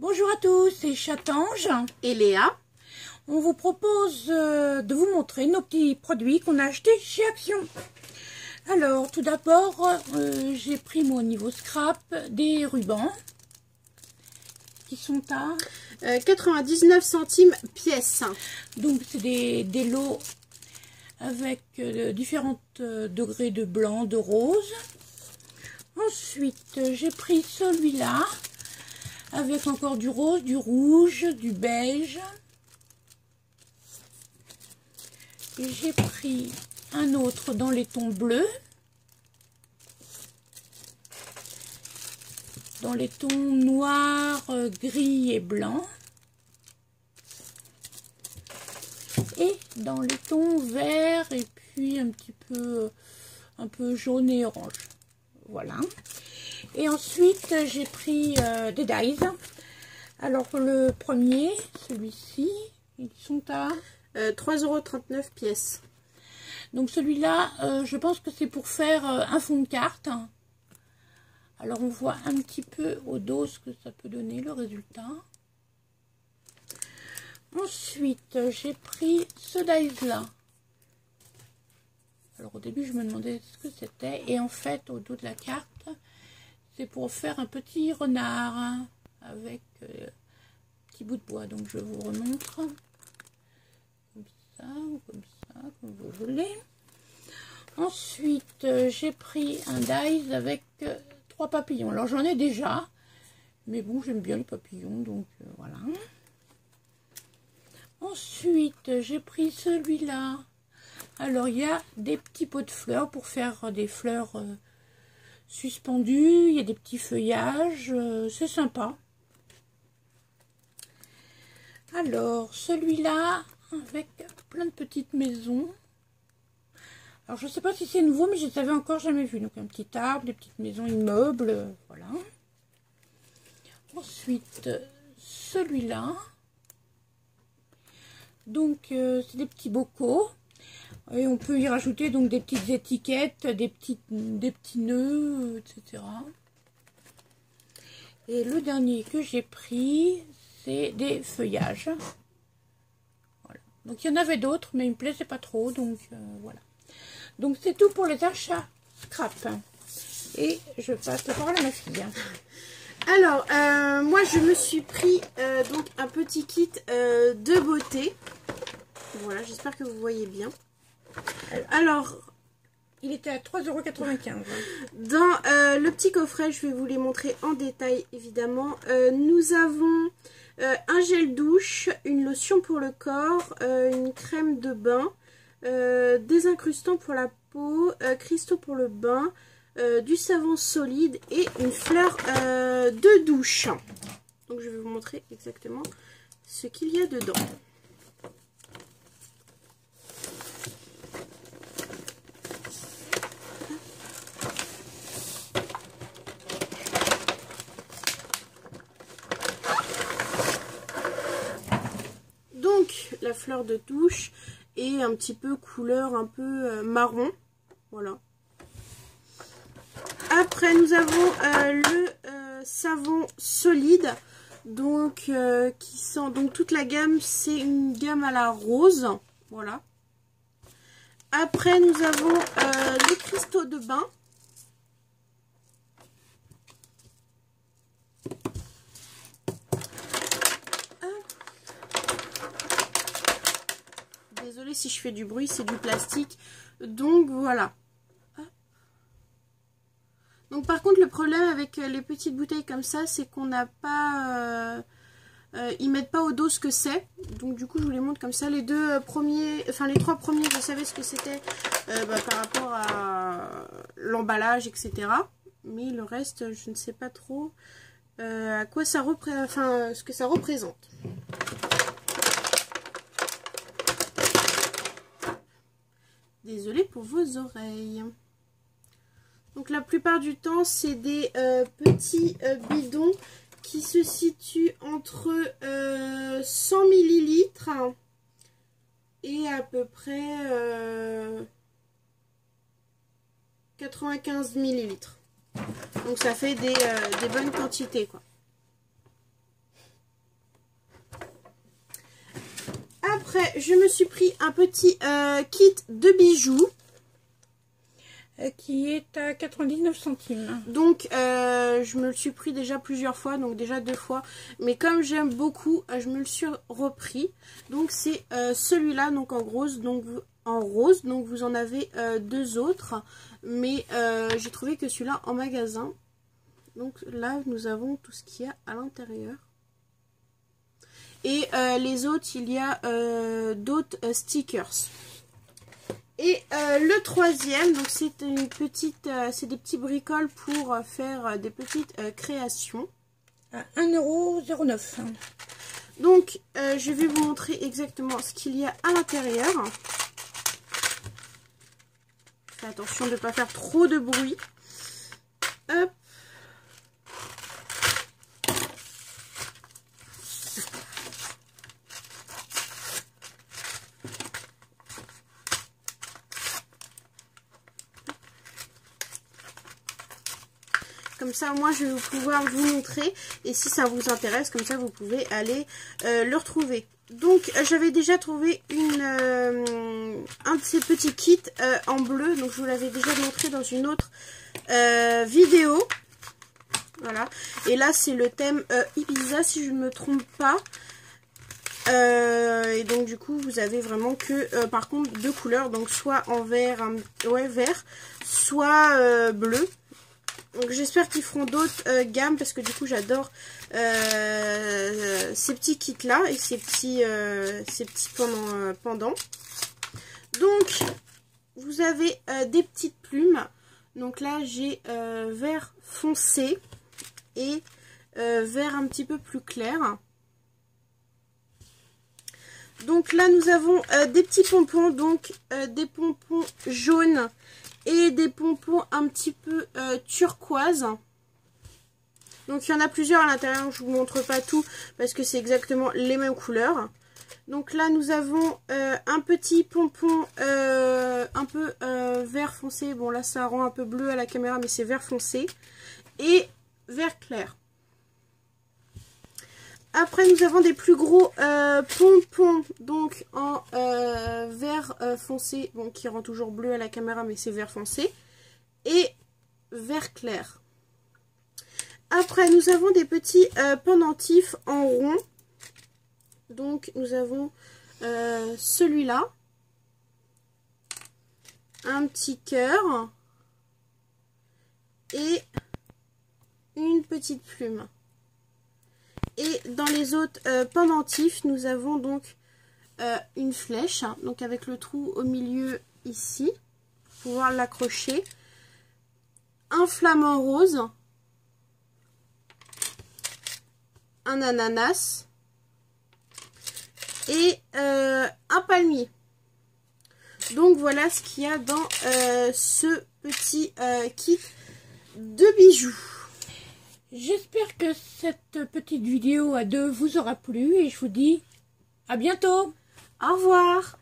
Bonjour à tous, c'est Chatange et Léa. On vous propose de vous montrer nos petits produits qu'on a achetés chez Action. Alors, tout d'abord, j'ai pris moi au niveau scrap des rubans qui sont à 99 centimes pièce. Donc, c'est des lots avec différents degrés de blanc, de rose. Ensuite, j'ai pris celui-là avec encore du rose, du rouge, du beige. Et j'ai pris un autre dans les tons bleus, dans les tons noirs, gris et blanc, et dans les tons verts et puis un peu jaune et orange. Voilà. Et ensuite j'ai pris des dies. Alors le premier, celui-ci, ils sont à 3,39 € pièce. Donc celui-là, je pense que c'est pour faire un fond de carte. Alors on voit un petit peu au dos ce que ça peut donner, le résultat. Ensuite, j'ai pris ce dies-là. Alors au début, je me demandais ce que c'était. Et en fait, au dos de la carte, c'est pour faire un petit renard avec un petit bout de bois. Donc je vous remontre. Comme ça, ou comme ça, comme vous voulez. Ensuite, j'ai pris un dies avec 3 papillons. Alors j'en ai déjà, mais bon, j'aime bien les papillons, donc voilà. Ensuite, j'ai pris celui-là. Alors il y a des petits pots de fleurs pour faire des fleurs suspendues. Il y a des petits feuillages, c'est sympa. Alors celui-là avec plein de petites maisons. Alors je ne sais pas si c'est nouveau, mais je ne les avais encore jamais vu. Donc un petit arbre, des petites maisons immeubles, voilà. Ensuite celui-là. Donc c'est des petits bocaux. Et on peut y rajouter donc des petites étiquettes, des petits nœuds, etc. Et le dernier que j'ai pris, c'est des feuillages. Voilà. Donc il y en avait d'autres, mais ils me plaisaient pas trop, donc voilà. Donc c'est tout pour les achats scrap. Et je passe la parole à ma fille. Alors, moi je me suis pris donc un petit kit de beauté. Voilà, j'espère que vous voyez bien. Alors, il était à 3,95 €. Dans le petit coffret, je vais vous les montrer en détail évidemment. Nous avons un gel douche, une lotion pour le corps, une crème de bain, des incrustants pour la peau, cristaux pour le bain, du savon solide et une fleur de douche. Donc je vais vous montrer exactement ce qu'il y a dedans. Donc la fleur de douche et un petit peu couleur un peu marron, voilà. Après nous avons le savon solide, donc qui sent, donc toute la gamme c'est une gamme à la rose, voilà. Après nous avons les cristaux de bain. Désolée si je fais du bruit, c'est du plastique. Donc voilà. Donc par contre le problème avec les petites bouteilles comme ça, c'est qu'on n'a pas... ils mettent pas au dos ce que c'est. Donc du coup je vous les montre comme ça. Les deux premiers, enfin les 3 premiers, je savais ce que c'était par rapport à l'emballage, etc. Mais le reste, je ne sais pas trop à quoi ça représente, enfin ce que ça représente. Désolée pour vos oreilles. Donc la plupart du temps, c'est des petits bidons qui se situent entre 100 ml et à peu près 95 ml. Donc ça fait des bonnes quantités, quoi. Après, je me suis pris un petit kit de bijoux. Qui est à 99 centimes. Donc, je me le suis pris déjà plusieurs fois, donc déjà 2 fois. Mais comme j'aime beaucoup, je me le suis repris. Donc, c'est celui-là, donc en rose. Donc, vous en avez 2 autres. Mais j'ai trouvé que celui-là en magasin. Donc là, nous avons tout ce qu'il y a à l'intérieur. Et les autres, il y a d'autres stickers. Et le troisième, donc c'est une petite, c'est des petits bricoles pour faire des petites créations. À 1,09 €. Donc je vais vous montrer exactement ce qu'il y a à l'intérieur. Faites attention de ne pas faire trop de bruit. Hop. Comme ça, moi, je vais pouvoir vous montrer. Et si ça vous intéresse, comme ça, vous pouvez aller le retrouver. Donc, j'avais déjà trouvé un de ces petits kits en bleu. Donc, je vous l'avais déjà montré dans une autre vidéo. Voilà. Et là, c'est le thème Ibiza, si je ne me trompe pas. Et donc, du coup, vous avez vraiment que, par contre, 2 couleurs. Donc, soit en vert, vert, soit bleu. Donc j'espère qu'ils feront d'autres gammes parce que du coup j'adore ces petits kits là et ces petits pendants. Donc vous avez des petites plumes. Donc là j'ai vert foncé et vert un petit peu plus clair. Donc là nous avons des petits pompons, donc des pompons jaunes et des pompons un petit peu turquoise. Donc il y en a plusieurs à l'intérieur, je ne vous montre pas tout parce que c'est exactement les mêmes couleurs. Donc là nous avons un petit pompon un peu vert foncé. Bon là ça rend un peu bleu à la caméra mais c'est vert foncé. Et vert clair. Après nous avons des plus gros pompons donc en vert foncé, bon qui rend toujours bleu à la caméra mais c'est vert foncé, et vert clair. Après nous avons des petits pendentifs en rond, donc nous avons celui-là, un petit cœur et une petite plume. Et dans les autres pendentifs, nous avons donc une flèche, donc avec le trou au milieu ici, pour pouvoir l'accrocher. Un flamant rose, un ananas et un palmier. Donc voilà ce qu'il y a dans ce petit kit de bijoux. J'espère que cette petite vidéo à 2 vous aura plu et je vous dis à bientôt. Au revoir.